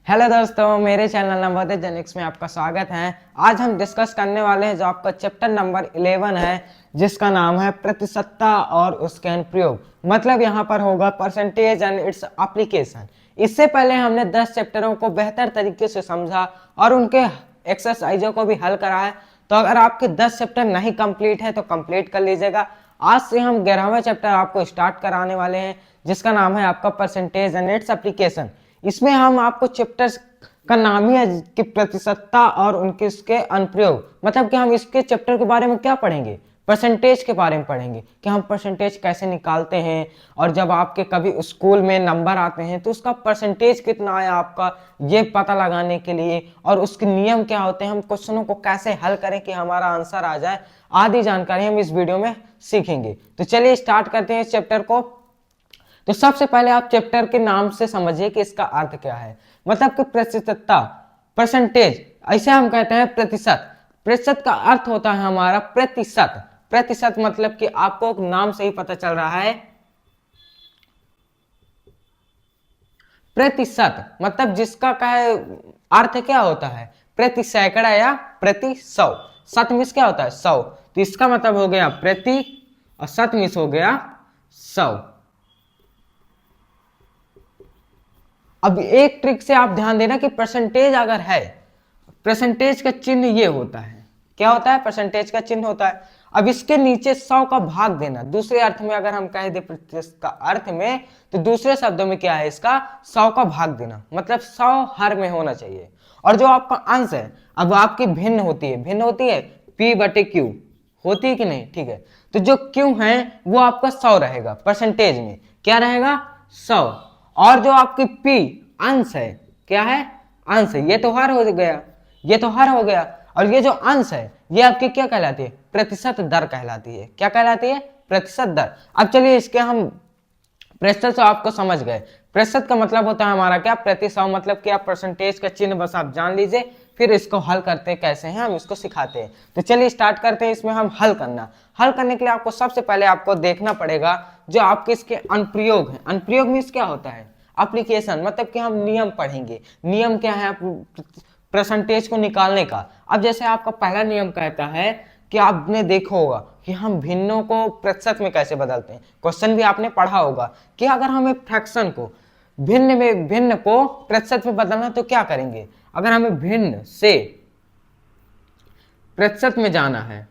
Hello दोस्तों, मेरे channel Navodaya जेनिक्स में आपका स्वागत है। आज हम डिस्कस करने वाले हैं जो आपका चैप्टर नंबर 11 है, जिसका नाम है प्रतिशतता और उसके अनुप्रयोग। मतलब यहाँ पर होगा परसेंटेज एंड इट्स एप्लीकेशन। इससे पहले हमने 10 चैप्टरों को बेहतर तरीके से समझा और उनके एक्सरसाइजों को भी हल करा है। तो अगर आपके 10 चैप्टर नहीं कंप्लीट है तो कंप्लीट कर लीजिएगा। आज से हम 11वां चैप्टर आपको स्टार्ट कराने वाले हैं, जिसका नाम है आपका परसेंटेज एंड इट्स एप्लीकेशन। इसमें हम आपको चैप्टर्स का नाम ही है कि प्रतिशतता और उनके इसके अनुप्रयोग। मतलब कि हम इसके चैप्टर के बारे में क्या पढ़ेंगे, परसेंटेज के बारे में पढ़ेंगे कि हम परसेंटेज कैसे निकालते हैं। और जब आपके कभी स्कूल में नंबर आते हैं तो उसका परसेंटेज कितना आया आपका, ये पता लगाने के लिए, और उसके नियम क्या होते हैं, हम क्वेश्चनों को कैसे हल करें कि हमारा आंसर आ जाए, आदि जानकारी हम इस वीडियो में सीखेंगे। तो चलिए स्टार्ट करते हैं इस चैप्टर को। तो सबसे पहले आप चैप्टर के नाम से समझिए कि इसका अर्थ क्या है। मतलब कि प्रतिशतता, परसेंटेज, ऐसे हम कहते हैं प्रतिशत। प्रतिशत का अर्थ होता है हमारा प्रतिशत। प्रतिशत मतलब कि आपको नाम से ही पता चल रहा है। प्रतिशत मतलब जिसका का है अर्थ क्या होता है, प्रति सैकड़ा या प्रति सौ। शत मिस क्या होता है, 100। तो इसका मतलब हो गया प्रति और शत मिस हो गया 100। अब एक ट्रिक से आप ध्यान देना कि परसेंटेज अगर है, परसेंटेज का चिन्ह ये होता है। क्या होता है, परसेंटेज का चिन्ह होता है। अब इसके नीचे 100 का भाग देना। दूसरे अर्थ में अगर हम कह दे प्रतिशत का अर्थ में, तो दूसरे शब्दों में क्या है इसका, 100 का भाग देना। मतलब 100 हर में होना चाहिए। और जो आपका अंश है, अब आपकी भिन्न होती है, भिन्न होती है P बटे Q, होती है कि नहीं, ठीक है। तो जो Q है वो आपका 100 रहेगा, परसेंटेज में क्या रहेगा, 100। और जो आपकी P अंश है, क्या है, अंश है, ये तो हर हो गया, ये तो हर हो गया। और ये जो अंश है ये आपकी क्या कहलाती है, प्रतिशत दर कहलाती है। क्या कहलाती है, प्रतिशत दर। अब चलिए इसके हम प्रतिशत से आपको समझ गए। प्रतिशत का मतलब होता है हमारा क्या, प्रति सौ। मतलब क्या, परसेंटेज का चिन्ह बस आप जान लीजिए, फिर इसको हल करते कैसे हैं हम इसको सिखाते हैं। तो चलिए स्टार्ट करते हैं इसमें हम हल करना। हल करने के लिए आपको सबसे पहले आपको देखना पड़ेगा जो आपके इसके अनुप्रयोग है। अनुप्रयोग में क्या होता है, एप्लीकेशन। मतलब कि हम नियम पढ़ेंगे। नियम क्या है परसेंटेज को निकालने का। अब जैसे आपका पहला नियम कहता है कि आपने देखा होगा कि हम भिन्नों को प्रतिशत में कैसे बदलते हैं। क्वेश्चन भी आपने पढ़ा होगा कि अगर हमें फ्रैक्शन को भिन्न में, भिन्न को प्रतिशत में बदलना तो क्या करेंगे। अगर हमें भिन्न से प्रतिशत में जाना है,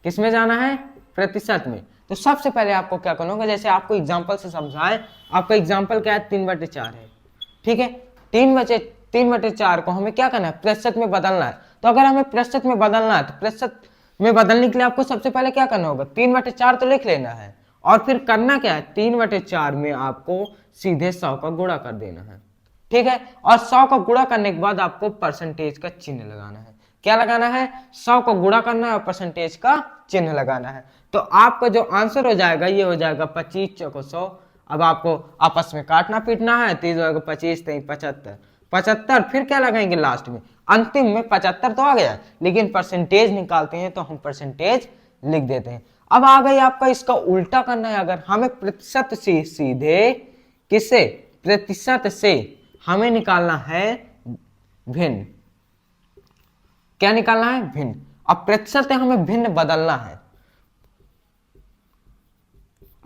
किस में जाना है, प्रतिशत में, तो सबसे पहले आपको क्या करना होगा। जैसे आपको एग्जांपल से समझाएं, आपका एग्जांपल क्या है, 3/4 है, ठीक है। 3/4 को हमें क्या करना है, प्रतिशत में बदलना है। तो अगर हमें प्रतिशत में बदलना है तो प्रतिशत में बदलने के लिए आपको सबसे पहले क्या करना होगा, 3/4 तो लिख लेना है। और फिर करना क्या है, 3/4 में आपको सीधे 100 का गुणा कर देना है, ठीक है। और 100 का गुणा करने के बाद आपको परसेंटेज का चिन्ह लगाना है। क्या लगाना है, 100 को गुणा करना है और परसेंटेज का चिन्ह लगाना है। तो आपका जो आंसर हो जाएगा ये हो जाएगा 25 चौको 100। अब आपको आपस में काटना पीटना है, तो 25 3 75, 75 फिर क्या लगाएंगे लास्ट में, अंतिम में 75 तो आ गया, लेकिन परसेंटेज निकालते हैं तो हम परसेंटेज लिख देते हैं। अब आ गई आपका इसका उल्टा करना है। अगर हमें प्रतिशत से सीधे, किससे, प्रतिशत से हमें निकालना है भिन्न। क्या निकालना है, भिन्न। अब प्रतिशत से हमें भिन्न बदलना है।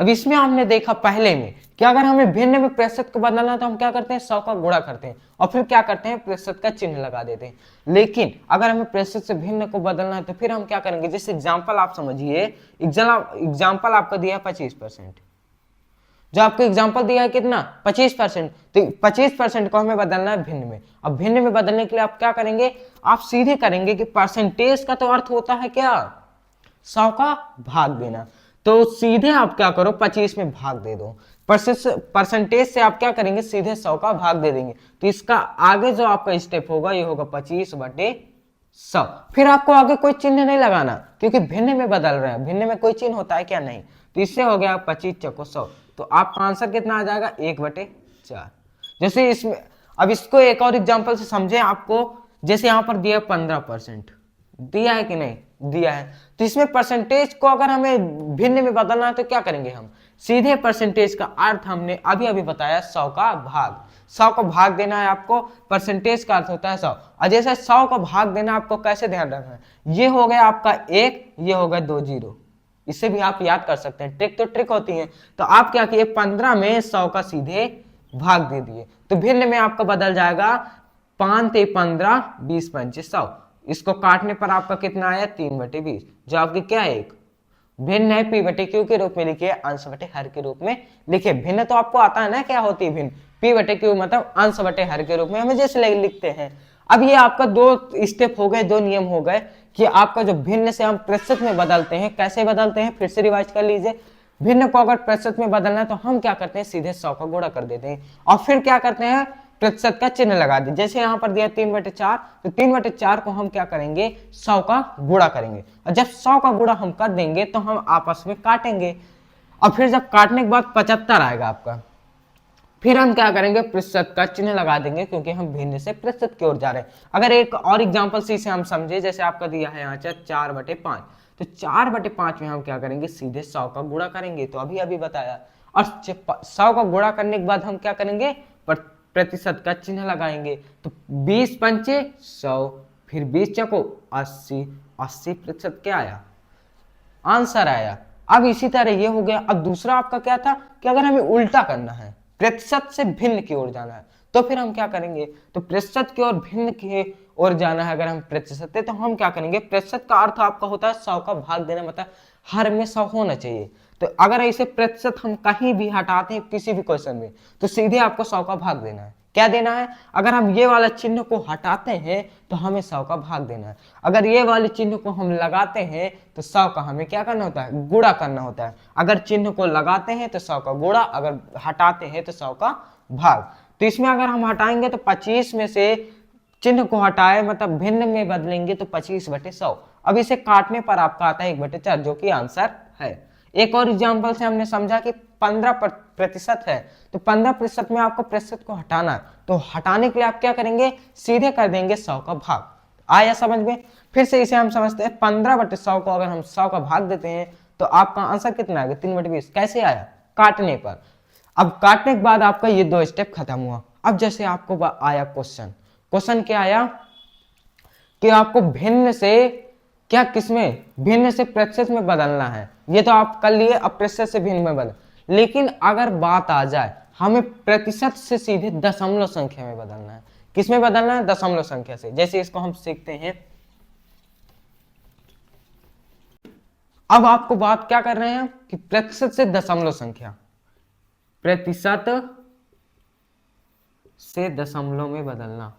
अब इसमें हमने देखा पहले में कि अगर हमें भिन्न में प्रतिशत को बदलना है तो हम क्या करते हैं, 100 का गुणा करते हैं और फिर क्या करते हैं, प्रतिशत का चिन्ह लगा देते हैं। लेकिन अगर हमें प्रतिशत से भिन्न को बदलना है तो फिर हम क्या करेंगे, जैसे एग्जाम्पल आप समझिए, एग्जाम्पल आपका दिया है 25%। जो आपको एग्जाम्पल दिया है कितना, 25%। तो 25% को हमें बदलना है भिन्न में। अब भिन्न में बदलने के लिए आप क्या करेंगे, आप सीधे करेंगे कि परसेंटेज का तो अर्थ होता है क्या, 100 का भाग देना। तो सीधे आप क्या करो, 25 में भाग दे दो। परसेंटेज से आप क्या करेंगे, सीधे 100 का भाग दे देंगे। तो इसका आगे जो आपका स्टेप होगा ये होगा 25/100। फिर आपको आगे कोई चिन्ह नहीं लगाना क्योंकि भिन्न में बदल रहे हैं। भिन्न में कोई चिन्ह होता है क्या, नहीं। तो इससे हो गया 25 चौको 100। तो आपका आंसर कितना आ जाएगा, 1/4। जैसे इसमें अब इसको एक और एग्जांपल से समझे आपको। जैसे यहां पर दिया 15%, दिया है कि नहीं, दिया है। तो इसमें परसेंटेज को अगर हमें भिन्न में बदलना है तो क्या करेंगे, हम सीधे परसेंटेज का अर्थ हमने अभी अभी बताया 100 का भाग। 100 को भाग देना है आपको, परसेंटेज का अर्थ होता है 100। और जैसे 100 को भाग देना आपको कैसे ध्यान रखना है, ये हो गया आपका 1, ये हो गया 2 जीरो, इससे भी आप याद कर सकते हैं। ट्रिक तो ट्रिक होती है। तो आप क्या किए, 15 में 100 का सीधे भाग दे दिए, तो भिन्न में आपका बदल जाएगा 5 ते 15, 20 पंचे 100। इसको काटने पर आपका कितना आया, 3/20, जो आपकी क्या है, 1। भिन्न है पी बटे क्यू के रूप में लिखिए, अंश बटे हर के रूप में लिखिए। भिन्न तो आपको आता है ना क्या होती है भिन्न, पी बटे क्यू मतलब अंश बटे हर के रूप में हम जैसे लिखते हैं। अब ये आपका 2 स्टेप हो गए, 2 नियम हो गए कि आपका जो भिन्न से हम प्रतिशत में बदलते हैं, कैसे बदलते हैं फिर से रिवाइज कर लीजिए। भिन्न को अगर प्रतिशत में बदलना है तो हम क्या करते हैं, सीधे 100 का गुणा कर देते हैं और फिर क्या करते हैं, प्रतिशत का चिन्ह लगा दें। जैसे यहाँ पर दिया 3/4, तो 3/4 को हम क्या करेंगे, 100 का गुणा करेंगे। और जब 100 का गुणा हम कर देंगे तो हम आपस में काटेंगे, और फिर जब काटने के बाद 75 आएगा आपका, फिर हम क्या करेंगे, प्रतिशत का चिन्ह लगा देंगे, क्योंकि हम भिन्न से प्रतिशत की ओर जा रहे हैं। अगर एक और एग्जांपल सी से हम समझे, जैसे आपका दिया है यहाँ 4/5, तो 4/5 में हम क्या करेंगे, सीधे 100 का गुणा करेंगे, तो अभी अभी बताया। और 100 का गुणा करने के बाद हम क्या करेंगे, प्रतिशत का चिन्ह लगाएंगे। तो 20 पंचे 100, फिर 20 चको 80, 80% क्या आया, आंसर आया। अब इसी तरह ये हो गया। अब दूसरा आपका क्या था कि अगर हमें उल्टा करना है, प्रतिशत से भिन्न की ओर जाना है, तो फिर हम क्या करेंगे, तो प्रतिशत की ओर भिन्न की ओर जाना है। अगर हम प्रतिशत है तो हम क्या करेंगे, प्रतिशत का अर्थ आपका होता है 100 का भाग देना, मतलब हर में 100 होना चाहिए। तो अगर ऐसे प्रतिशत हम कहीं भी हटाते हैं किसी भी क्वेश्चन में, तो सीधे आपको 100 का भाग देना है। क्या देना है, अगर हम ये वाला चिन्ह को हटाते हैं तो हमें 100 का भाग देना है। अगर ये वाले चिन्ह को हम लगाते हैं तो 100 का हमें क्या करना होता है, गुणा करना होता है। अगर चिन्ह को लगाते हैं तो 100 का गुणा, अगर हटाते हैं तो 100 का भाग। तो इसमें अगर हम हटाएंगे तो 25 में से चिन्ह को हटाए मतलब भिन्न में बदलेंगे तो 25/100। अब इसे काटने पर आपका आता है 1/4, जो कि आंसर है। एक और एग्जांपल से हमने समझा कि 15% है, तो 15% में आपको प्रतिशत को हटाना है, तो हटाने के लिए आप क्या करेंगे, सीधे कर देंगे 100 का भाग। आया समझ में। फिर से इसे हम समझते हैं, 15/100 को अगर हम 100 का भाग देते हैं तो आपका आंसर कितना आएगा, 3/20। कैसे आया, काटने पर। अब काटने के बाद आपका ये 2 स्टेप खत्म हुआ। अब जैसे आपको आया क्वेश्चन क्या आया कि आपको भिन्न से क्या, किसमें, भिन्न से प्रतिशत में बदलना है। ये तो आप कर लिए, अब प्रतिशत से भिन्न में बदल। लेकिन अगर बात आ जाए हमें प्रतिशत से सीधे दशमलव संख्या में बदलना है, किसमें बदलना है, दशमलव संख्या से। जैसे इसको हम सीखते हैं। अब आपको बात क्या कर रहे हैं कि प्रतिशत से दशमलव संख्या, प्रतिशत से दशमलव में बदलना,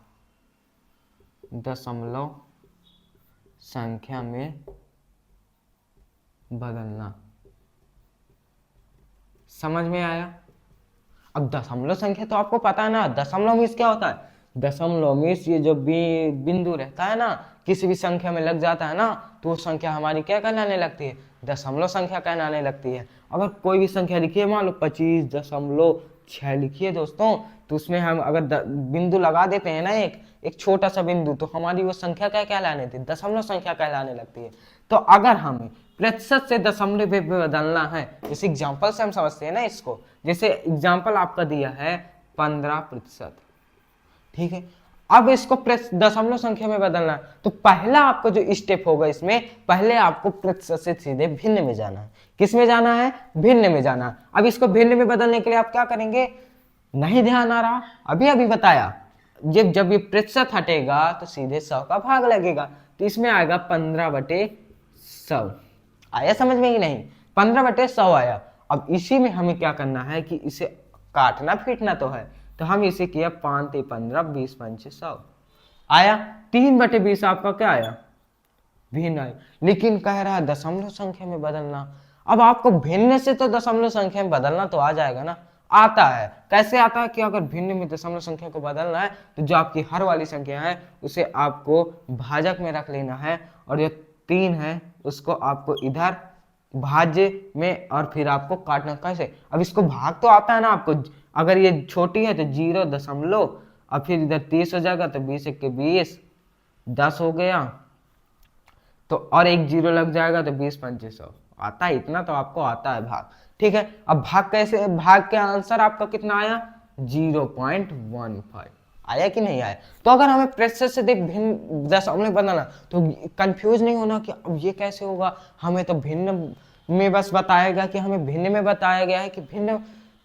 दशमलव संख्या में बदलना। समझ में आया। अब दशमलव संख्या तो आपको पता है ना, दशमलव मीन्स क्या होता है, दशमलव मीन्स ये जो बिंदु रहता है ना, किसी भी संख्या में लग जाता है ना, तो वो संख्या हमारी क्या कहलाने लगती है, दशमलव संख्या कहलाने लगती है। अगर कोई भी संख्या लिखिए, मान लो 25.6 लिखिए दोस्तों, तो उसमें हम अगर बिंदु लगा देते हैं ना, एक छोटा सा बिंदु, तो हमारी वो संख्या क्या कहलाने लगती है, दशमलव संख्या कहलाने लगती है। तो अगर हमें प्रतिशत से दशमलव में बदलना है, इस एग्जाम्पल से हम समझते हैं ना इसको। जैसे एग्जाम्पल आपका दिया है 15%, ठीक है। अब इसको दशमलव संख्या में बदलना है, तो पहला आपको जो स्टेप होगा इसमें, पहले आपको प्रतिशत से सीधे भिन्न में जाना है। किस में जाना है, भिन्न में जाना है। अब इसको भिन्न में बदलने के लिए आप क्या करेंगे, नहीं ध्यान आ रहा, अभी अभी बताया, जब ये प्रतिशत हटेगा तो सीधे 100 का भाग लगेगा, तो इसमें आएगा 15/100। आया समझ में कि नहीं, 15/100 आया। अब इसी में हमें क्या करना है कि इसे काटना फीटना तो है, तो हम इसे किया 5 × 15, 20 पंचे 100 आया। 3/20 आपका क्या आया, भिन्न आया। लेकिन कह रहा है दशमलव संख्या में बदलना। अब आपको भिन्न से तो दशमलव संख्या में बदलना तो आ जाएगा ना, आता है। कैसे आता है कि अगर भिन्न में दशमलव संख्या को बदलना है तो जो आपकी हर वाली संख्या है उसे आपको भाजक में रख लेना है, और जो 3 है उसको आपको इधर भाज्य में, और फिर आपको काटना। कैसे, अब इसको भाग तो आता है ना आपको, अगर ये छोटी है तो 0.0, और फिर इधर 30 हो जाएगा, तो 20 × 20 10 हो गया, तो और एक 0 लग जाएगा, तो 20 पंचे 100 आता है। इतना तो आपको आता है भाग, ठीक है। अब भाग कैसे, भाग के आंसर आपका कितना आया, 0.15। आया कि नहीं आया? तो अगर हमें प्रतिशत से देख भिन्न दशमलव बदलना तो कंफ्यूज नहीं होना कि अब ये कैसे होगा, हमें तो भिन्न में बस बताएगा कि हमें भिन्न में बताया गया है कि भिन्न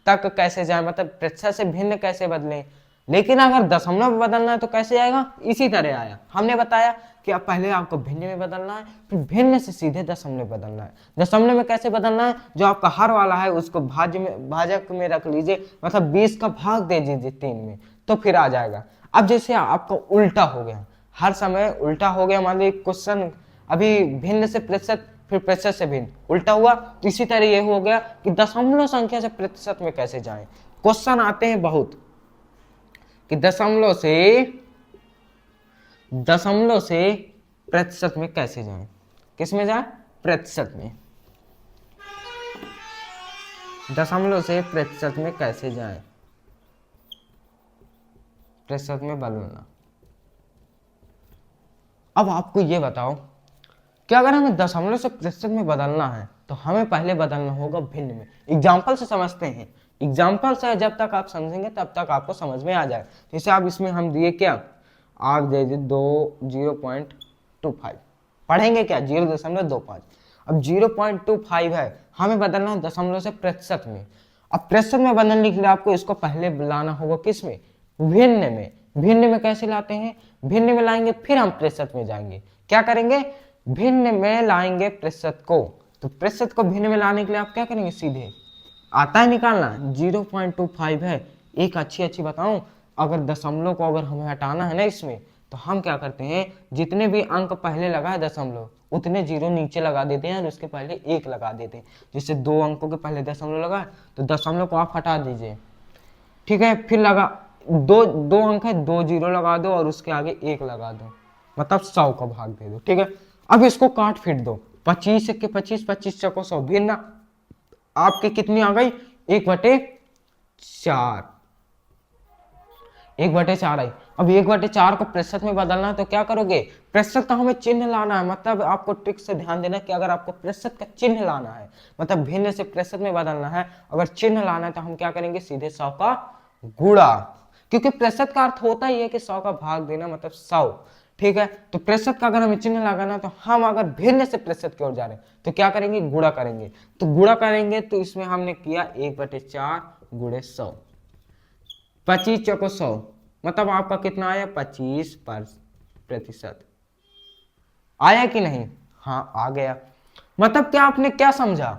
तक कैसे जाए, मतलब प्रतिशत से भिन्न कैसे बदलें। लेकिन अगर दशमलव में बदलना है तो कैसे आएगा? इसी तरह आया, हमने बताया कि अब पहले आपको भिन्न में बदलना है, फिर भिन्न से सीधे दशमलव बदलना है। दशमलव में कैसे बदलना है? जो आपका हर वाला है उसको भाजक में रख लीजिए, मतलब 20 का भाग दे दीजिए 3 में, तो फिर आ जाएगा। अब जैसे आपका उल्टा हो गया, हर समय उल्टा हो गया, मान लीजिए क्वेश्चन अभी भिन्न से प्रतिशत, फिर प्रतिशत से भिन्न, उल्टा हुआ, तो इसी तरह ये हो गया कि दशमलव संख्या से प्रतिशत में कैसे जाएं। क्वेश्चन आते हैं बहुत कि दशमलव से प्रतिशत में कैसे जाएं। किस में जाए? प्रतिशत में। दशमलव से प्रतिशत में कैसे जाएं, प्रतिशत में बदलना। अब आपको ये बताओ कि अगर हमें दशमलव से प्रतिशत में बदलना है तो हमें पहले बदलना होगा भिन्न में। एग्जाम्पल से समझते हैं, एग्जाम्पल से जब तक आप समझेंगे तब तक आपको समझ में आ जाए। जैसे आप इसमें हम दिए क्या, आप दे दिए 0.25, पढ़ेंगे क्या 0.25। अब 0.25 है, हमें बदलना है दशमलव से प्रतिशत में। अब प्रतिशत में बदलने के लिए आपको इसको पहले लाना होगा किस में? भिन्न में। भिन्न में कैसे लाते हैं? भिन्न में लाएंगे फिर हम प्रतिशत में जाएंगे। क्या करेंगे? भिन्न में लाएंगे प्रतिशत को। तो प्रतिशत को भिन्न में लाने के लिए आप क्या करेंगे? सीधे आता है निकालना, 0.25 है। एक अच्छी बताऊं, अगर दशमलव को अगर हमें हटाना है ना इसमें, तो हम क्या करते हैं, जितने भी अंक पहले लगा है दशमलव उतने जीरो नीचे लगा देते हैं और उसके पहले 1 लगा देते हैं। जैसे 2 अंकों के पहले दशमलव लगा है तो दशमलव को आप हटा दीजिए, ठीक है, फिर लगा दो अंक है, 2 जीरो लगा दो और उसके आगे 1 लगा दो, मतलब 100 का भाग दे दो, ठीक है। अब इसको काट फिर दो, 25 के 25, 25 चौको 100, भिन्न आपकी कितनी आ गई? 1/4, 1/4 आई। अब 1/4 को प्रतिशत में बदलना है तो क्या करोगे? प्रतिशत का हमें चिन्ह लाना है, मतलब आपको ट्रिक से ध्यान देना कि अगर आपको प्रतिशत का चिन्ह लाना है, मतलब भिन्न से प्रतिशत में बदलना है, अगर चिन्ह लाना है तो हम क्या करेंगे? सीधे 100 का गुणा, क्योंकि प्रतिशत का अर्थ होता ही है कि 100 का भाग देना, मतलब 100, ठीक है। तो प्रतिशत का अगर हमें चिन्ह लगाना तो हम अगर भिन्न से प्रतिशत की ओर जा रहे हैं तो क्या करेंगे? गुणा करेंगे। तो गुणा करेंगे तो इसमें हमने किया 1/4 गुणे 100, 25 चौको 100, मतलब आपका कितना आया? 25%। आया कि नहीं? हाँ आ गया। मतलब क्या आपने क्या समझा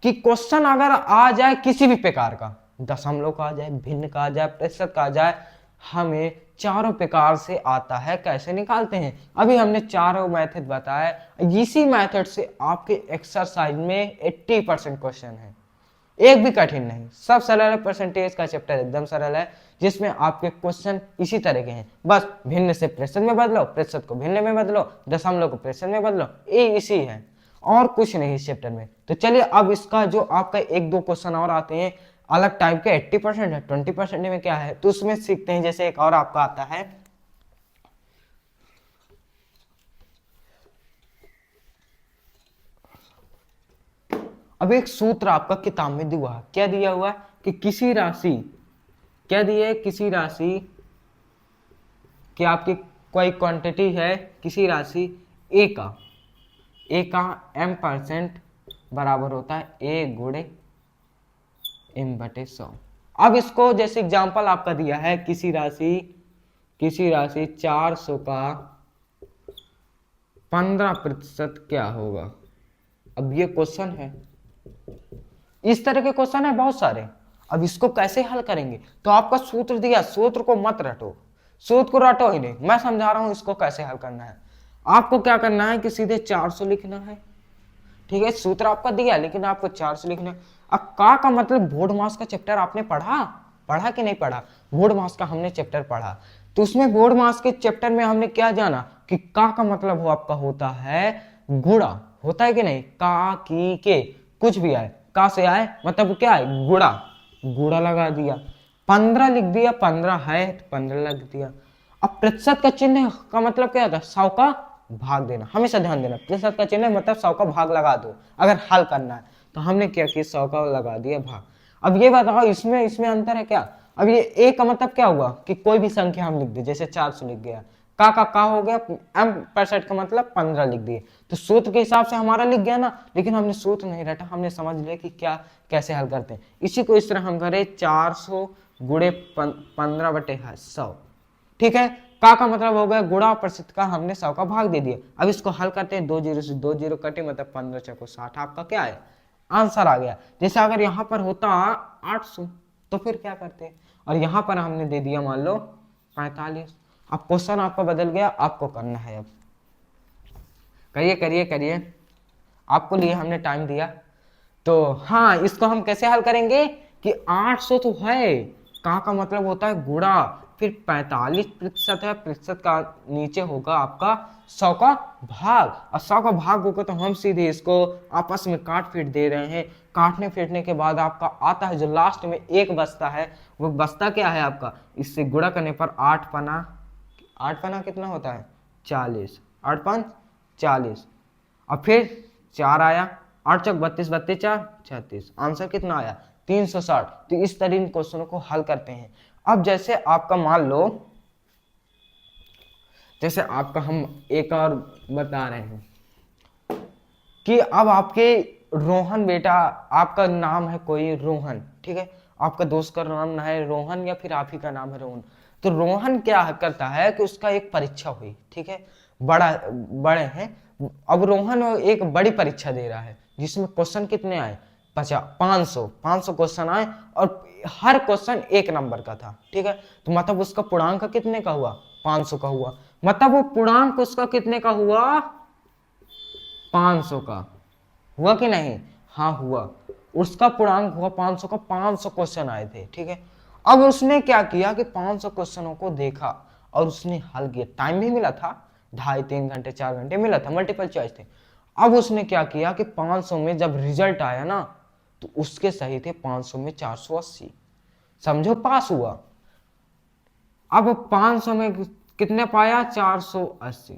कि क्वेश्चन अगर आ जाए किसी भी प्रकार का, दशमलव का आ जाए, भिन्न का आ जाए, प्रतिशत का आ जाए, हमें चारों प्रकार से आता है। कैसे निकालते हैं? अभी हमने चारों मेथड बताया, इसी मेथड से आपके एक्सरसाइज में 80% क्वेश्चन है, एक भी कठिन नहीं, सब सरल है। परसेंटेज का चैप्टर एकदम सरल है, जिसमें आपके क्वेश्चन इसी तरह के हैं। बस भिन्न से प्रतिशत में बदलो, प्रतिशत को भिन्न में बदलो, दशमलव को प्रतिशत में बदलो, ये इसी है और कुछ नहीं इस चैप्टर में। तो चलिए अब इसका जो आपका 1-2 क्वेश्चन और आते हैं अलग टाइप के, 80% है, 20% में क्या है, तो उसमें सीखते हैं। जैसे एक और आपका आता है, अब एक सूत्र आपका किताब में दिया हुआ है। क्या दिया हुआ है कि किसी राशि, क्या दिया है? किसी राशि कि आपकी कोई क्वांटिटी है, किसी राशि ए का m% बराबर होता है a गुणे m/100। अब इसको जैसे एग्जांपल आपका दिया है, किसी राशि 400 का 15% क्या होगा। अब ये क्वेश्चन है, इस तरह के क्वेश्चन है बहुत सारे। अब इसको कैसे हल करेंगे? तो आपका सूत्र दिया, सूत्र को मत रटो, सूत्र को रटो ही नहीं, मैं समझा रहा हूं इसको कैसे हल करना है। आपको क्या करना है कि सीधे 400 लिखना है, ठीक है। सूत्र आपका दिया लेकिन आपको 400 लिखना है। अब का मतलब बोर्ड मास का चैप्टर आपने पढ़ा कि नहीं पढ़ा? बोर्ड मास का हमने चैप्टर पढ़ा, तो उसमें बोर्ड मास के चैप्टर में हमने क्या जाना कि का मतलब हो आपका होता है गुणा, होता है कि नहीं? का की के कुछ भी आए, का से आए मतलब क्या है? गुणा, गुणा लगा दिया, 15 लिख दिया, 15 है तो 15 लग दिया। अब प्रतिशत का चिन्ह का मतलब क्या होता है? 100 का भाग देना, हमेशा ध्यान देना, प्रतिशत का चिन्ह मतलब 100 का भाग लगा दो अगर हल करना है। तो हमने क्या किया? 100 का लगा दिया भाग। अब ये बताओ इसमें इसमें अंतर है क्या? अब ये ए का मतलब क्या हुआ कि कोई भी संख्या हम लिख दे, जैसे 400 लिख गया, का हो गया, एम 65 का मतलब 15 लिख दिए, तो सूत्र के हिसाब से हमारा लिख गया ना, लेकिन हमने सूत्र नहीं रटा, हमने समझ लिया कि क्या कैसे हल करते हैं। इसी को इस तरह हम करें 400 गुणे 15/100, ठीक है। का मतलब हो गया गुणा, प्रतिशत का हमने 100 का भाग दे दिया। अब इसको हल करते हैं, 2 जीरो से 2 जीरो कटे, मतलब 15 चौको 60, आपका क्या है आंसर आ गया। जैसे अगर यहाँ पर होता 800 तो फिर क्या करते, और यहाँ पर हमने दे दिया मान लो 45। अब क्वेश्चन आपका बदल गया, आपको करना है। अब करिए करिए करिए, आपको लिए हमने टाइम दिया। तो हाँ, इसको हम कैसे हल करेंगे कि 800 तो है, का मतलब होता है गुणा, फिर 45% है, प्रतिशत का नीचे होगा आपका 100 का भाग, और 100 का भाग होगा तो हम सीधे इसको आपस में काट फीट दे रहे हैं। काटने फीटने के बाद आपका आता है जो लास्ट में एक बचता है, वो बचता क्या है आपका, इससे गुणा करने पर 8 पना कितना होता है 40, 8 5 40, और फिर 4 आया, 8 चौक 32, 32 4 36, आंसर कितना आया 360। तो इस तरह क्वेश्चनों को हल करते हैं। अब जैसे आपका मान लो, जैसे आपका हम एक और बता रहे हैं कि अब आपके रोहन बेटा, आपका नाम है कोई रोहन, ठीक है, आपका दोस्त का नाम है रोहन या फिर आप ही का नाम है रोहन। तो रोहन क्या करता है कि उसका एक परीक्षा हुई, ठीक है, बड़े हैं। अब रोहन एक बड़ी परीक्षा दे रहा है जिसमें क्वेश्चन कितने आए 500 क्वेश्चन आए, और हर क्वेश्चन एक नंबर का था, ठीक है। तो मतलब उसका पूर्णांक कितने का हुआ 500 का हुआ, मतलब वो पूर्णांक उसका कितने का हुआ 500 का हुआ कि नहीं, हाँ हुआ, उसका पूर्णांक हुआ 500 का, 500 क्वेश्चन आए थे, ठीक है। अब उसने क्या किया कि 500 क्वेश्चनों को देखा और उसने हल किया, टाइम भी मिला था 2.5-3 घंटे 4 घंटे मिला था, मल्टीपल चॉइस थे। अब उसने क्या किया कि 500 में जब रिजल्ट आया ना, तो उसके सही थे 500 में 480, समझो पास हुआ। अब 500 में कितने पाया 480,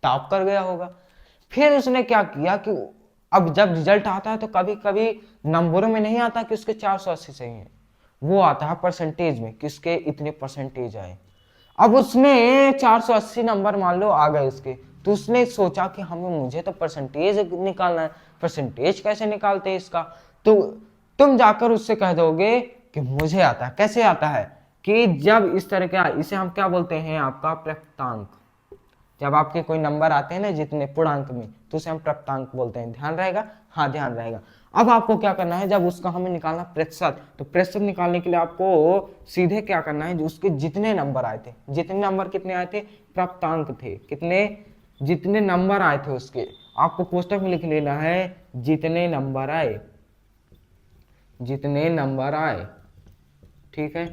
टॉप कर गया होगा। फिर उसने क्या किया कि अब जब रिजल्ट आता है तो कभी कभी नंबरों में नहीं आता कि उसके 480 सही है, वो आता है परसेंटेज में, किसके इतने परसेंटेज आए। अब उसने 480 नंबर मान लो आ गए उसके, तो उसने सोचा कि मुझे तो परसेंटेज निकालना है, परसेंटेज कैसे निकालते हैं इसका। तो तुम जाकर उससे कह दोगे कि मुझे आता है। कैसे आता है कि जब इस तरह का, इसे हम क्या बोलते हैं आपका प्राप्तांक, जब आपके कोई नंबर आते हैं ना जितने पूर्णांक में, तो उसे हम प्राप्तांक बोलते हैं। ध्यान रहेगा, हाँ ध्यान रहेगा। अब आपको क्या करना है, जब उसका हमें निकालना प्रतिशत, तो प्रतिशत निकालने के लिए आपको सीधे क्या करना है, जो उसके जितने नंबर आए थे, जितने नंबर कितने आए थे प्राप्तांक थे, कितने जितने नंबर आए थे उसके, आपको कोष्टक में लिख लेना है जितने नंबर आए, जितने नंबर आए, ठीक है।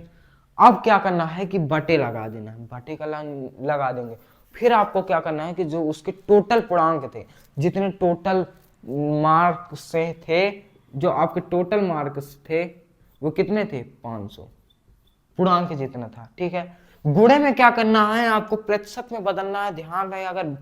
अब क्या करना है कि बटे लगा देना है, बटे का लगा देंगे। फिर आपको क्या करना है कि जो उसके टोटल पूर्णांक थे, जितने टोटल मार्क से थे, जो आपके टोटल मार्क्स थे वो कितने थे 500, पूर्णांक जितना था, ठीक है। गुणे में क्या करना है, आपको प्रतिशत में बदलना है। ध्यान रहे, अगर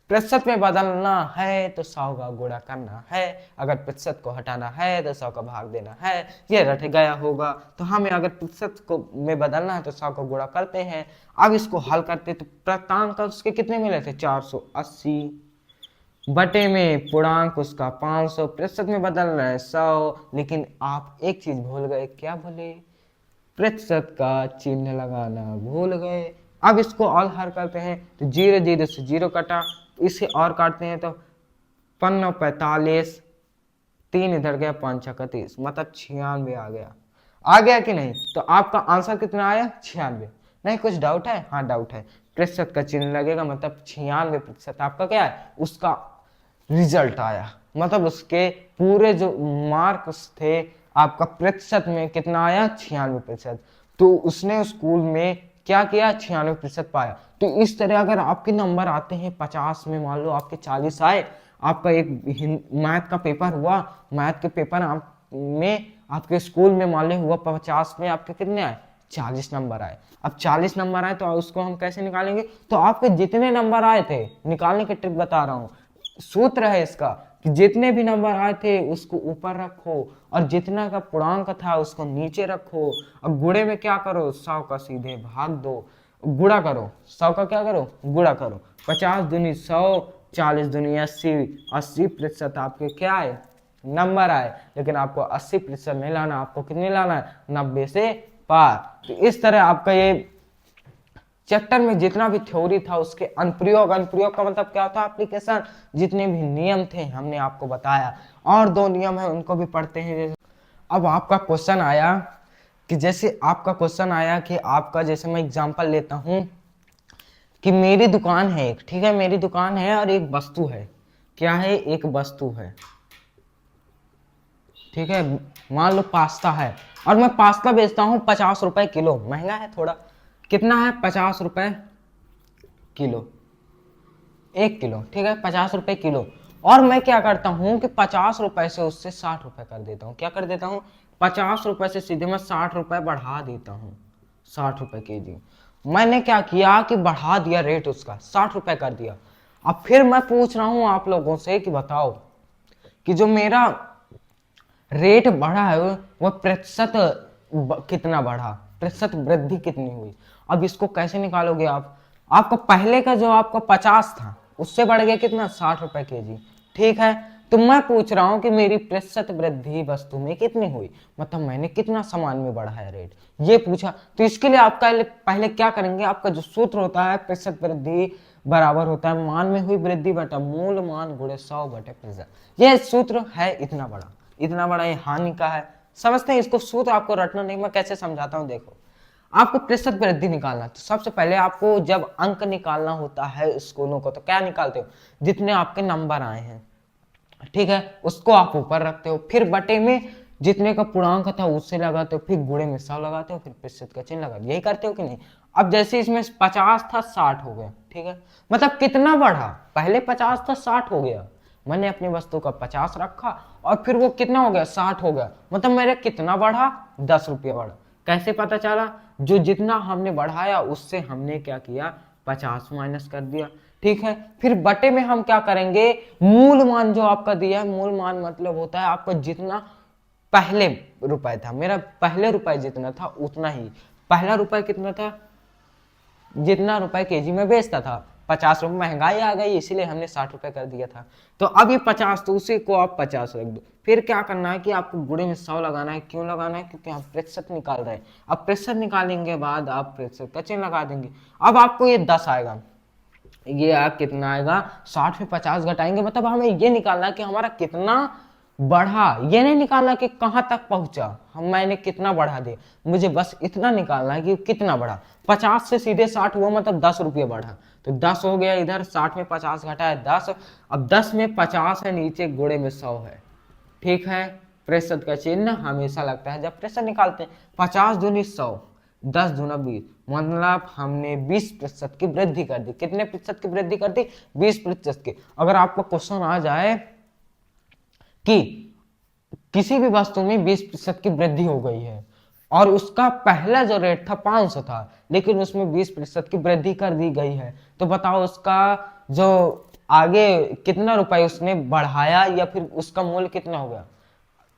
प्रतिशत में बदलना है तो 100 का गुणा करना है, अगर प्रतिशत को हटाना है तो 100 का भाग देना है, ये रट गया होगा। तो हमें अगर प्रतिशत को में बदलना है तो 100 को गुणा करते हैं। अब इसको हल करते तो प्राप्तांक उसके कितने मिले थे 480, बटे में पूर्णांक उसका 500, प्रतिशत में बदल रहा है 100। लेकिन आप एक चीज भूल गए, क्या भूले, प्रतिशत का चिन्ह लगाना भूल गए। अब इसको और हल करते हैं तो 0 0 से 0 कटा, इसे और काटते हैं तो 5 45, 3 इधर गया 5 31, मतलब 96 आ गया कि नहीं। तो आपका आंसर कितना आया 96। नहीं कुछ डाउट है, हाँ डाउट है, प्रतिशत का चिन्ह लगेगा, मतलब 96% आपका क्या है उसका रिजल्ट आया, मतलब उसके पूरे जो मार्क्स थे आपका प्रतिशत में कितना आया 96%। तो उसने स्कूल में क्या किया 96% पाया। तो इस तरह अगर आपके नंबर आते हैं 50 में, मान लो आपके 40 आए, आपका एक मैथ का पेपर हुआ, मैथ के पेपर में आपके स्कूल में मान लो हुआ 50 में आपके कितने आए 40 नंबर आए। अब 40 नंबर आए तो उसको हम कैसे निकालेंगे, तो आपके जितने नंबर आए थे निकालने की ट्रिक बता रहा हूं, सूत्र है इसका कि जितने भी नंबर आए थे उसको ऊपर रखो और जितना का पूर्णांक था उसको नीचे रखो और गुणे में क्या करो, 100 का सीधे भाग दो, गुणा करो, 100 का क्या करो, गुणा करो। 50 दूनी 100, 40 दूनी 80, 80% आपके क्या आए, नंबर आए। लेकिन आपको 80% नहीं लाना, आपको कितने लाना है, 90 से पार। तो इस तरह आपका ये चैप्टर में जितना भी थ्योरी था उसके अनुप्रयोग, अनुप्रयोग का मतलब क्या होता है, एप्लीकेशन, जितने भी नियम थे हमने आपको बताया। और 2 नियम है उनको भी पढ़ते हैं। जैसे अब आपका क्वेश्चन आया कि जैसे आपका क्वेश्चन आया कि आपका, जैसे मैं एग्जांपल लेता हूं कि मेरी दुकान है एक, ठीक है, मेरी दुकान है और एक वस्तु है, क्या है, एक वस्तु है, ठीक है, मान लो पास्ता है और मैं पास्ता बेचता हूँ 50 रुपए किलो, महंगा है थोड़ा, कितना है, 50 रुपए किलो, 1 किलो, ठीक है, 50 रुपए किलो। और मैं क्या करता हूँ कि 50 रुपए से उससे 60 रुपए कर देता हूँ, क्या कर देता हूँ, 50 रुपए से सीधे मैं 60 रुपए बढ़ा देता हूँ, 60 रुपए केजी। मैंने क्या किया कि बढ़ा दिया रेट उसका, 60 रुपए कर दिया। अब फिर मैं पूछ रहा हूँ आप लोगों से कि बताओ कि जो मेरा रेट बढ़ा है वो प्रतिशत कितना बढ़ा, प्रतिशत वृद्धि कितनी हुई। अब इसको कैसे निकालोगे आप, आपका पहले का जो आपका 50 था उससे बढ़ गया कितना, 60 रुपए केजी, ठीक है। तो मैं पूछ रहा हूं कि मेरी प्रतिशत वृद्धि वस्तु में कितनी हुई, मतलब मैंने कितना सामान में बढ़ाया रेट, ये पूछा। तो इसके लिए आपका पहले क्या करेंगे, आपका जो सूत्र होता है प्रतिशत वृद्धि बराबर होता है मान में हुई वृद्धि बटा मूल मान गुणे 100 बटे प्रतिशत। यह सूत्र है इतना बड़ा, इतना बड़ा ये हानि का है, समझते हैं इसको। सूत्र आपको रटना नहीं, मैं कैसे समझाता हूं देखो। आपको प्रतिशत वृद्धि निकालना, तो सबसे पहले आपको जब अंक निकालना होता है स्कूलों को, तो क्या निकालते हो, जितने आपके नंबर आए हैं, ठीक है, उसको आप ऊपर रखते हो, फिर बटे में जितने का पूर्णांक था उससे लगाते हो, फिर गुणे में 100 लगाते हो, फिर प्रतिशत का चिन्ह लगाते हो, यही करते हो कि नहीं। अब जैसे इसमें 50 था 60 हो गया, ठीक है, मतलब कितना बढ़ा, पहले 50 था 60 हो गया, मैंने अपनी वस्तु का 50 रखा और फिर वो कितना हो गया, 60 हो गया, मतलब मेरे कितना बढ़ा, 10 रुपया बढ़ा। कैसे पता चला, जो जितना हमने बढ़ाया उससे हमने क्या किया, 50 माइनस कर दिया, ठीक है। फिर बटे में हम क्या करेंगे, मूल मान जो आपका दिया है, मूल मान मतलब होता है आपका जितना पहले रुपए था, मेरा पहले रुपए जितना था उतना ही, पहला रुपए कितना था, जितना रुपए केजी में बेचता था, 50 रुपए, महंगाई आ गई इसीलिए हमने 60 रुपए कर दिया था। तो अब ये 50, तो उसी को आप 50 रख दो। फिर क्या करना है कि आपको गुणे में 100 लगाना है, क्यों लगाना है, क्योंकि हम प्रतिशत निकाल रहे हैं। अब प्रतिशत निकालने के बाद आप प्रतिशत का चिन्ह लगा देंगे। अब आपको ये 10 आएगा, ये आप कितना आएगा, 60 में 50 घटाएंगे, मतलब हमें ये निकालना है कि हमारा कितना बढ़ा, ये नहीं निकालना कि कहां तक पहुंचा, हम मैंने कितना बढ़ा दिया, मुझे बस इतना निकालना है कि कितना बढ़ा। 50 से सीधे 60 हुआ, मतलब 10 रुपये बढ़ा, तो 10 हो गया इधर, 60 में 50 घटा है 10, अब 10 में 50 है, नीचे गुणे में 100 है, ठीक है। प्रतिशत का चिन्ह हमेशा लगता है जब प्रतिशत निकालते हैं। 50 दूनी 100, 10 दूना 20, मतलब हमने 20% की वृद्धि कर दी। कितने प्रतिशत की वृद्धि कर दी, 20% की। अगर आपको क्वेश्चन आ जाए कि किसी भी वस्तु में 20% की वृद्धि हो गई है और उसका पहला जो रेट था 500 था, लेकिन उसमें 20% की वृद्धि कर दी गई है, तो बताओ उसका जो आगे कितना रुपए उसने बढ़ाया या फिर उसका मूल्य कितना हो गया।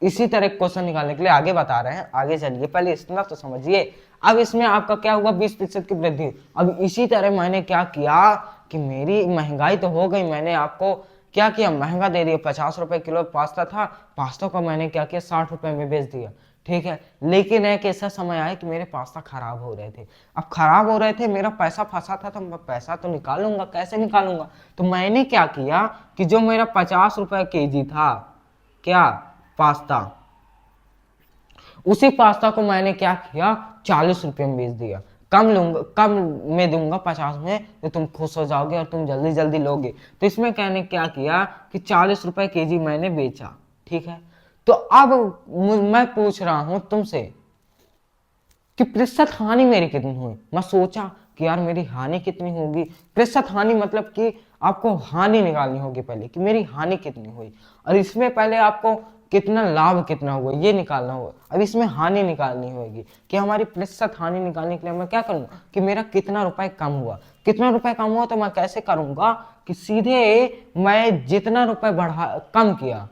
इसी तरह क्वेश्चन निकालने के लिए आगे बता रहे हैं, आगे चलिए, पहले इतना तो समझिए। अब इसमें आपका क्या हुआ, 20% की वृद्धि। अब इसी तरह मैंने क्या किया कि मेरी महंगाई तो हो गई, मैंने आपको क्या किया, महंगा दे दिया, 50 रुपए किलो पास्ता था, पास्ता को मैंने क्या किया, 60 रुपए में बेच दिया, ठीक है। लेकिन एक ऐसा समय आया कि मेरे पास्ता खराब हो रहे थे। अब खराब हो रहे थे, मेरा पैसा फंसा था, तो मैं पैसा तो निकालूंगा, कैसे निकालूंगा, तो मैंने क्या किया कि जो मेरा 50 रुपए केजी था क्या, पास्ता, उसी पास्ता को मैंने क्या किया, 40 रुपये में बेच दिया। कम लूंगा, कम में दूंगा 50 में, तो तुम खुश हो जाओगे और तुम जल्दी जल्दी लोगे। तो इसमें कहने क्या किया कि 40 रुपए केजी मैंने बेचा, ठीक है। तो अब मैं पूछ रहा हूं तुमसे कि प्रतिशत हानि मेरी कितनी हुई। मैं सोचा कि यार मेरी हानि कितनी होगी, प्रतिशत हानि मतलब कि आपको हानि निकालनी होगी पहले कि मेरी हानि कितनी हुई, और इसमें पहले आपको कितना लाभ कितना हुआ ये निकालना होगा। अब इसमें हानि निकालनी होगी कि हमारी प्रतिशत हानि निकालने के लिए मैं क्या करूंगा कि मेरा कितना रुपए कम हुआ। कितना रुपए कम हुआ तो मैं कैसे करूंगा कि सीधे मैं जितना रुपए कम किया,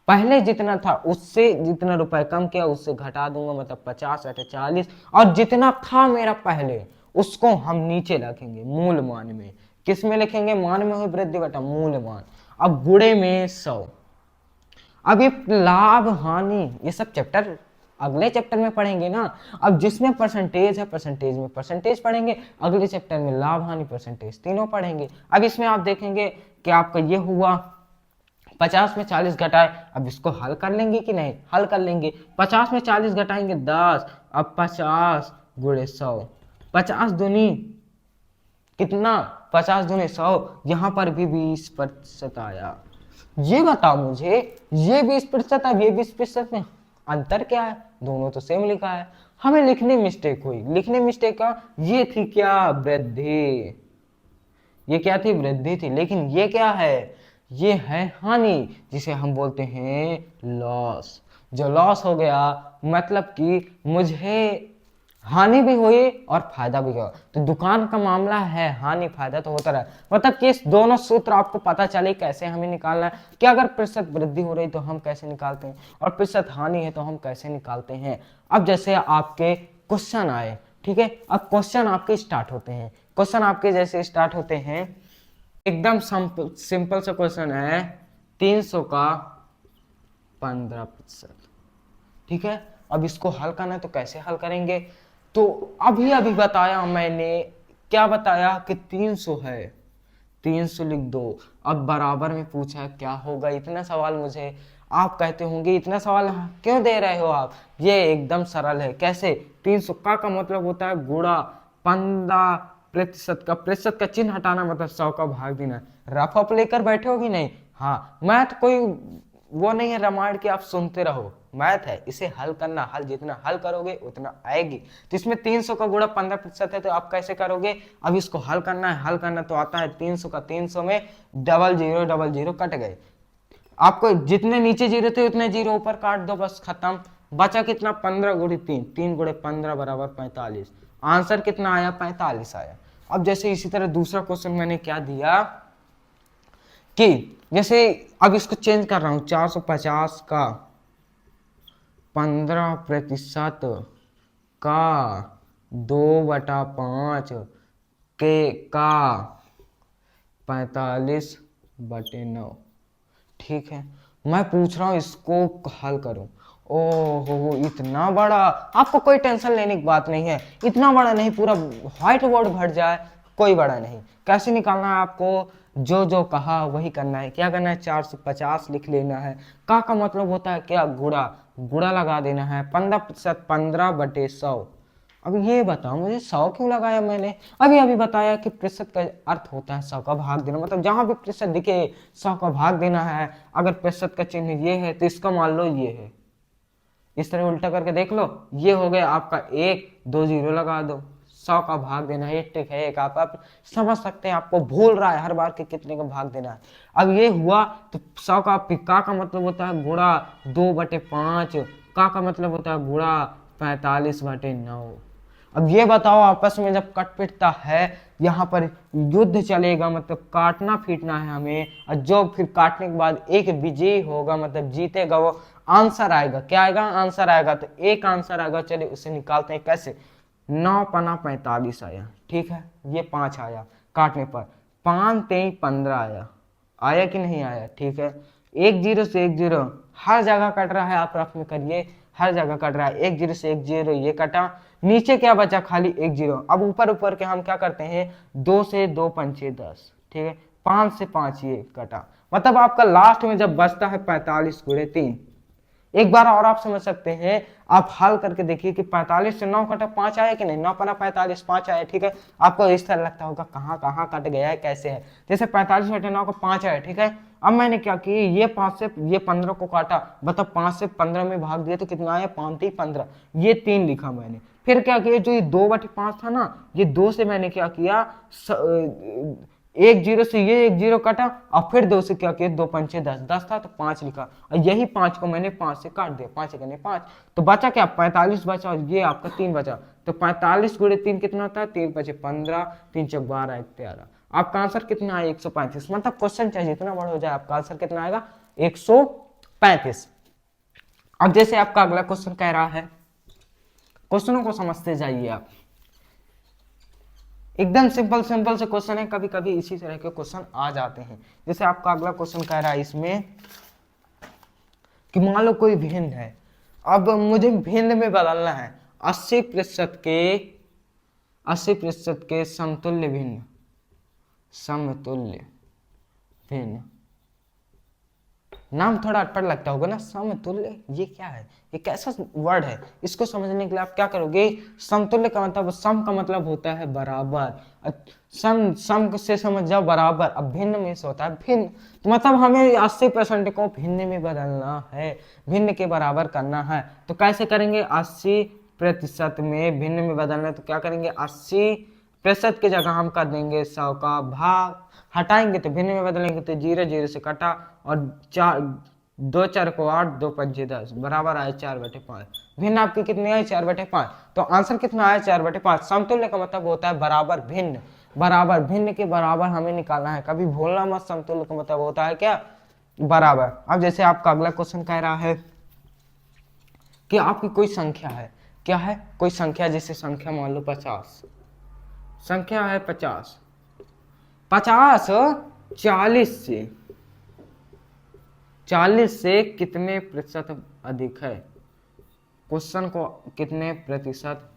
पहले जितना था उससे जितना रुपए कम किया उससे घटा दूंगा, मतलब 50 अटे 40, और जितना था मेरा पहले उसको हम नीचे रखेंगे मूल मान में। किस में लिखेंगे? मान में हुई वृद्धि बटा मूल मान। अब गुणे में 100। अब ये लाभ हानि ये सब चैप्टर अगले चैप्टर में पढ़ेंगे ना। अब जिसमें परसेंटेज है परसेंटेज में परसेंटेज पढ़ेंगे, अगले चैप्टर में लाभ हानि परसेंटेज तीनों पढ़ेंगे। अब इसमें आप देखेंगे कि आपका ये हुआ 50 में 40 घटाए, अब इसको हल कर लेंगे कि नहीं? हल कर लेंगे। 50 में 40 घटाएंगे 10, अब 50 गुणे 100, 50 दूनी कितना? 50 दूनी 100, यहां पर भी 20% आया। ये बताओ मुझे, ये 20% है, ये 20% में अंतर क्या है? दोनों तो सेम लिखा है। हमें लिखने मिस्टेक हुई। लिखने मिस्टेक का ये थी क्या? वृद्धि। ये क्या थी? वृद्धि थी। लेकिन ये क्या है? ये है हानि, जिसे हम बोलते हैं लॉस। जो लॉस हो गया मतलब कि मुझे हानि भी हुई और फायदा भी हुआ। तो दुकान का मामला है हानि फायदा तो होता रहा, मतलब कि इस दोनों सूत्र आपको पता चले कैसे हमें निकालना है कि अगर प्रतिशत वृद्धि हो रही तो हम कैसे निकालते हैं और प्रतिशत हानि है तो हम कैसे निकालते हैं। अब जैसे आपके क्वेश्चन आए, ठीक है, अब क्वेश्चन आपके स्टार्ट होते हैं। क्वेश्चन आपके जैसे स्टार्ट होते हैं, एकदम सिंपल सा क्वेश्चन है, 300 का 15%, ठीक है। अब इसको हल करना है तो कैसे हल करेंगे? तो अभी अभी बताया मैंने, क्या बताया कि 300 है, 300 लिख दो। अब बराबर में पूछा है क्या होगा। इतना सवाल मुझे आप कहते होंगे इतना सवाल क्यों दे रहे हो आप? ये एकदम सरल है। कैसे? 300 का मतलब होता है गुणा 15% का, प्रतिशत का चिन्ह हटाना मतलब 100 का भाग देना। रफ अप लेकर बैठे हो कि नहीं? हाँ, मैथ कोई वो नहीं है रामायण की आप सुनते रहो, मैथ है, इसे हल करना। हल जितना हल करोगे उतना आएगी। तो इसमें 300 का गुणा 15% है तो आप कैसे करोगे? अब इसको हल करना है। हल करना तो आता है 300 का 300 में डबल जीरो कट गए। आपको जितने नीचे जीरो थे उतने जीरो ऊपर काट दो, बस खत्म। बचा कितना? 15 गुणे 3, 3 गुणे 15 बराबर 45। आंसर कितना आया? 45 आया। अब जैसे इसी तरह दूसरा क्वेश्चन मैंने क्या दिया कि जैसे अब इसको चेंज कर रहा हूं, 450 का 15% का 2/5 के का 45/9, ठीक है। मैं पूछ रहा हूं इसको हल करूं। ओहो, इतना बड़ा! आपको कोई टेंशन लेने की बात नहीं है, इतना बड़ा नहीं, पूरा व्हाइट बोर्ड भर जाए कोई बड़ा नहीं। कैसे निकालना है आपको? जो जो कहा वही करना है। क्या करना है? 450 लिख लेना है। का मतलब होता है क्या? गुणा। गुणा लगा देना है। 15% 15/100। अब ये बताओ मुझे 100 क्यों लगाया मैंने? अभी बताया कि प्रतिशत का अर्थ होता है 100 का भाग देना, मतलब जहां भी प्रतिशत दिखे 100 का भाग देना है। अगर प्रतिशत का चिन्ह ये है तो इसका मान लो ये है, इस तरह उल्टा करके देख लो। ये हो गया आपका 1, 2 जीरो लगा दो, 100 का भाग देना है। एक ट्रिक है, एक आप समझ सकते हैं। आपको भूल रहा है हर बार कि कितने का भाग देना है। अब ये हुआ तो 100 का मतलब होता है गुणा 2/5, का मतलब होता है गुणा 45/9। अब ये बताओ आपस में जब कट पिटता है यहाँ पर युद्ध चलेगा, मतलब काटना पीटना है हमें, और जो फिर काटने के बाद एक विजयी होगा मतलब जीतेगा, वो आंसर आएगा। क्या आएगा? आंसर आएगा। तो एक आंसर आएगा, चलिए उसे निकालते हैं। कैसे? 9×45 आया, ठीक है। ये 5 आया काटने पर, 5×3 15 आया। आया कि नहीं आया? ठीक है। 1 जीरो से 1 जीरो हर जगह कट रहा है, आप रफ में करिए, हर जगह कट रहा है। 1 जीरो से 1 जीरो ये कटा, नीचे क्या बचा? खाली 1 जीरो। अब ऊपर के हम क्या करते हैं? 2 से 2 पंचे 10, ठीक है। 5 से 5 ये कटा, मतलब आपका लास्ट में जब बचता है 45/3। एक बार और आप समझ सकते हैं, आप हल करके देखिए कि 45 से 9 कटा 5 आया कि नहीं? 9×45 5 आया, ठीक है। आपको इस तरह लगता होगा कहाँ कहाँ कट गया है, कैसे है। जैसे 45/9 को 5 आया, ठीक है। अब मैंने क्या किया, ये 5 से ये 15 को काटा, मतलब 5 से 15 में भाग दिया तो कितना आया? 5×3 15। ये 3 लिखा मैंने। फिर क्या किया, जो ये 2/5 था ना, ये 2 से मैंने क्या किया, एक जीरो से ये एक जीरो कटा और फिर 2 से क्या किया, 2 पंचे 10, 10 था तो 5 लिखा और यही 5 को मैंने 5 से काट दिया, 5 करने 5 तो बचा क्या, 45 बचा और ये आपका 3 बचा। तो 45 गुणे 3 कितना होता है, 3 5 15, 3 चौक 12, 1 13। आपका आंसर कितना है, 135। मतलब क्वेश्चन चाहे जितना बड़ा हो जाए आपका आंसर कितना आएगा, 135। अब जैसे आपका अगला क्वेश्चन कह रहा है, क्वेश्चनों को समझते जाइए आप, एकदम सिंपल सिंपल से क्वेश्चन है, कभी कभी इसी तरह के क्वेश्चन आ जाते हैं। जैसे आपका अगला क्वेश्चन कह रहा है इसमें कि मान लो कोई भिन्न है, अब मुझे भिन्न में बदलना है 80% के समतुल्य भिन्न, समतुल्य भिन्न, नाम थोड़ा अटपट लगता होगा ना, समतुल्य, ये क्या है, ये कैसा वर्ड है, इसको समझने के लिए आप क्या करोगे, समतुल्य का मतलब, सम का मतलब होता है बराबर, सम से समझ जाओ बराबर। अब भिन्न में से होता है भिन्न, तो मतलब हमें 80% को भिन्न में बदलना है, भिन्न के बराबर करना है। तो कैसे करेंगे, 80% में भिन्न में बदलना है तो क्या करेंगे, 80% की जगह हम कर देंगे 100 का भाग, हटाएंगे तो भिन्न में बदलेंगे तो 0 0 से कटा और 4 2 4 को 8, 2 5 10 बराबर आए 4/5। भिन्न आपकी कितनी आई, 4/5। तो आंसर कितना आया, 4/5। समतुल्य का मतलब होता है बराबर भिन्न, बराबर भिन्न के बराबर हमें निकालना है, कभी भूलना मत, समतुल्य का मतलब होता है क्या, बराबर। अब जैसे आपका अगला क्वेश्चन कह रहा है कि आपकी कोई संख्या है, क्या है, कोई संख्या, जैसे संख्या मान लो 50, संख्या है 50, 50 40 से कितने प्रतिशत अधिक है, क्वेश्चन को कितने प्रतिशत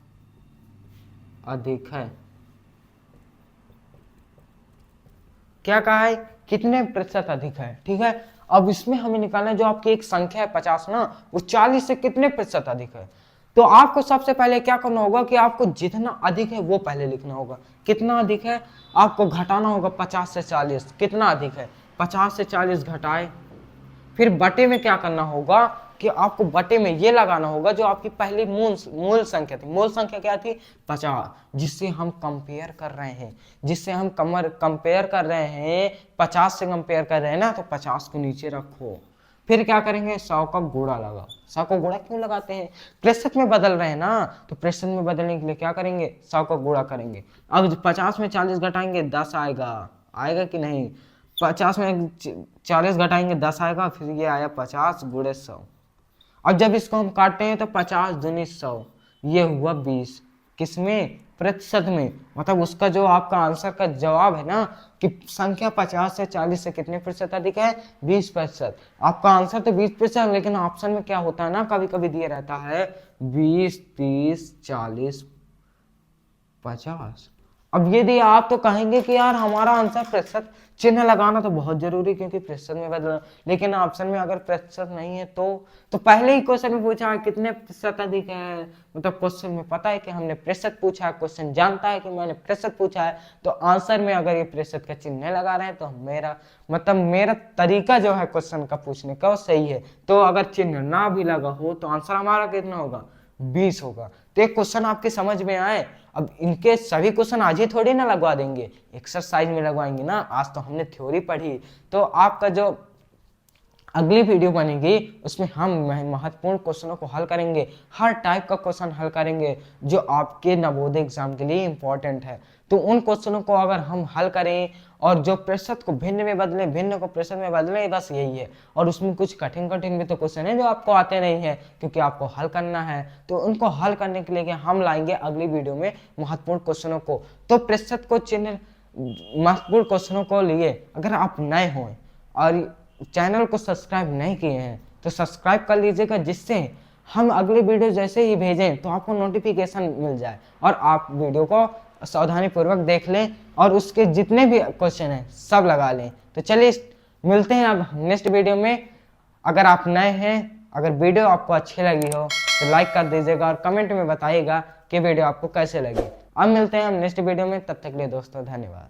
अधिक है, क्या कहा है, कितने प्रतिशत अधिक है, ठीक है। अब इसमें हमें निकालना है जो आपकी एक संख्या है 50 ना, वो 40 से कितने प्रतिशत अधिक है। तो आपको सबसे पहले क्या करना होगा कि आपको जितना अधिक है वो पहले लिखना होगा, कितना अधिक है आपको घटाना होगा 50 से 40, कितना अधिक है 50 से 40 घटाए, फिर बटे में क्या करना होगा कि आपको बटे में ये लगाना होगा जो आपकी पहली मूल संख्या थी, मूल संख्या क्या थी 50, जिससे हम कंपेयर कर रहे हैं, जिससे हम कंपेयर कर रहे हैं 50 से कंपेयर कर रहे हैं ना, तो 50 को नीचे रखो, फिर क्या करेंगे 100 का गुणा लगाओ। 100 का गुणा क्यों लगाते हैं, प्रतिशत में बदल रहे हैं ना, तो प्रतिशत में बदलने के लिए क्या करेंगे 100 का गुणा करेंगे। अब 50 में 40 घटाएंगे 10 आएगा, आएगा कि नहीं, 50 में 40 घटाएंगे 10 आएगा, फिर ये आया 50 गुणे 100। अब जब इसको हम काटते हैं तो 50 दूनी 100, ये हुआ 20, किसमें, प्रतिशत में, मतलब उसका जो आपका आंसर का जवाब है ना कि संख्या 50 से 40 से कितने प्रतिशत अधिक है, 20%। आपका आंसर तो 20%, लेकिन ऑप्शन में क्या होता है ना, कभी कभी दिया रहता है 20 30 40 50। अब यदि आप तो कहेंगे कि यार हमारा आंसर प्रतिशत चिन्ह लगाना तो बहुत जरूरी, क्योंकि प्रतिशत में बदलना, लेकिन ऑप्शन में अगर प्रतिशत नहीं है तो पहले ही क्वेश्चन में पूछा है कितने प्रतिशत अधिक है, मतलब क्वेश्चन में पता है कि हमने प्रतिशत पूछा है, क्वेश्चन जानता है कि मैंने प्रतिशत पूछा है, तो आंसर में अगर ये प्रतिशत का चिन्ह लगा रहे हैं तो मेरा तरीका जो है क्वेश्चन का पूछने का वो सही है। तो अगर चिन्ह ना भी लगा हो तो आंसर हमारा कितना होगा, 20 होगा। तो एक क्वेश्चन आपके समझ में आए। अब इनके सभी क्वेश्चन आज ही थोड़ी ना लगवा देंगे, एक्सरसाइज में लगवाएंगे ना, आज तो हमने थ्योरी पढ़ी, तो आपका जो अगली वीडियो बनेगी उसमें हम महत्वपूर्ण क्वेश्चनों को हल करेंगे, हर टाइप का क्वेश्चन हल करेंगे जो आपके नवोदय एग्जाम के लिए इंपॉर्टेंट है। तो उन क्वेश्चनों को अगर हम हल करें और जो प्रतिशत को भिन्न में बदलें, भिन्न को प्रतिशत में बदलें, बस यही है। और उसमें कुछ कठिन भी तो क्वेश्चन है जो आपको आते नहीं है, क्योंकि आपको हल करना है। तो उनको हल करने के लिए हम लाएंगे अगली वीडियो में महत्वपूर्ण क्वेश्चनों को। तो प्रतिशत को चिन्ह महत्वपूर्ण क्वेश्चनों को लिए अगर आप नए हों और चैनल को सब्सक्राइब नहीं किए हैं तो सब्सक्राइब कर लीजिएगा, जिससे हम अगले वीडियो जैसे ही भेजें तो आपको नोटिफिकेशन मिल जाए और आप वीडियो को सावधानी पूर्वक देख लें और उसके जितने भी क्वेश्चन हैं सब लगा लें। तो चलिए मिलते हैं अब नेक्स्ट वीडियो में। अगर आप नए हैं, अगर वीडियो आपको अच्छी लगी हो तो लाइक कर दीजिएगा और कमेंट में बताइएगा कि वीडियो आपको कैसे लगी। अब मिलते हैं हम नेक्स्ट वीडियो में, तब तक के लिए दोस्तों धन्यवाद।